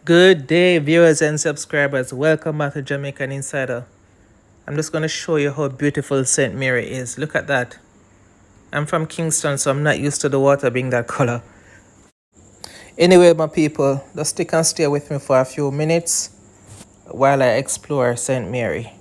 Good day, viewers and subscribers. Welcome back to Jamaican Insider. I'm just going to show you how beautiful St. Mary is. Look at that. I'm from Kingston, so I'm not used to the water being that color. Anyway, my people, just stick and stay with me for a few minutes while I explore St. Mary.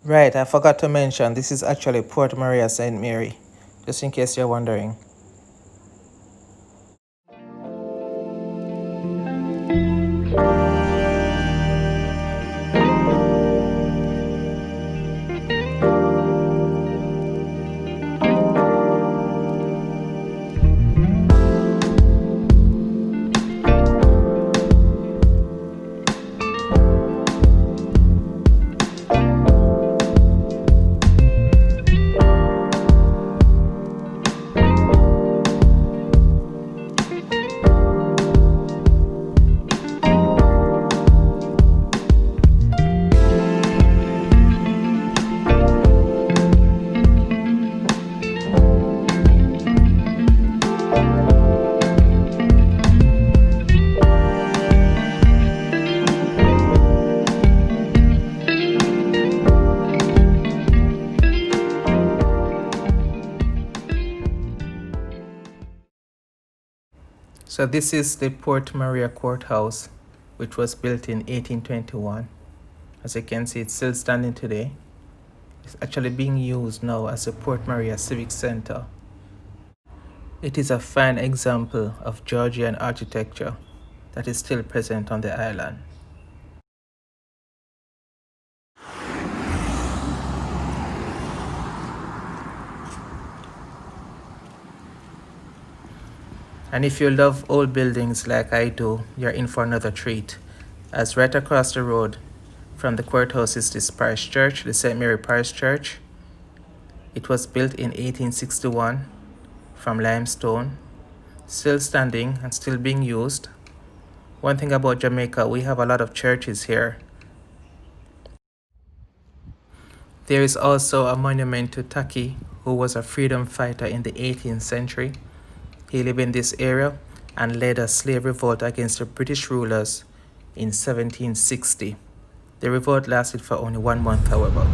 Right, I forgot to mention, this is actually Port Maria St. Mary, just in case you're wondering. So this is the Port Maria Courthouse, which was built in 1821. As you can see, it's still standing today. It's actually being used now as a Port Maria Civic Center. It is a fine example of Georgian architecture that is still present on the island. And if you love old buildings like I do, you're in for another treat, as right across the road from the courthouse is this parish church, the St. Mary Parish Church. It was built in 1861 from limestone, still standing and still being used. One thing about Jamaica, we have a lot of churches here. There is also a monument to Taki, who was a freedom fighter in the 18th century. He lived in this area and led a slave revolt against the British rulers in 1760. The revolt lasted for only 1 month, however.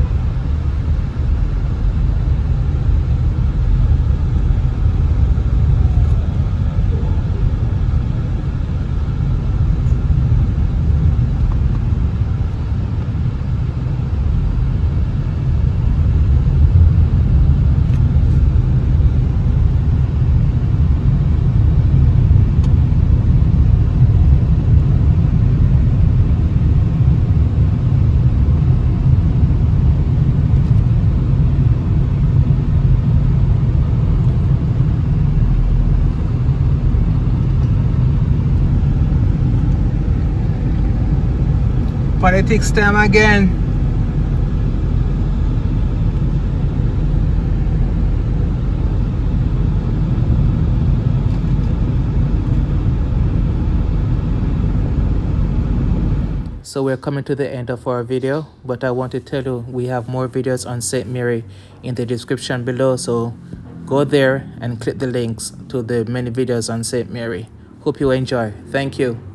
Politics time again. So we're coming to the end of our video, but I want to tell you we have more videos on St. Mary in the description below, so go there and click the links to the many videos on St. Mary. Hope you enjoy. Thank you.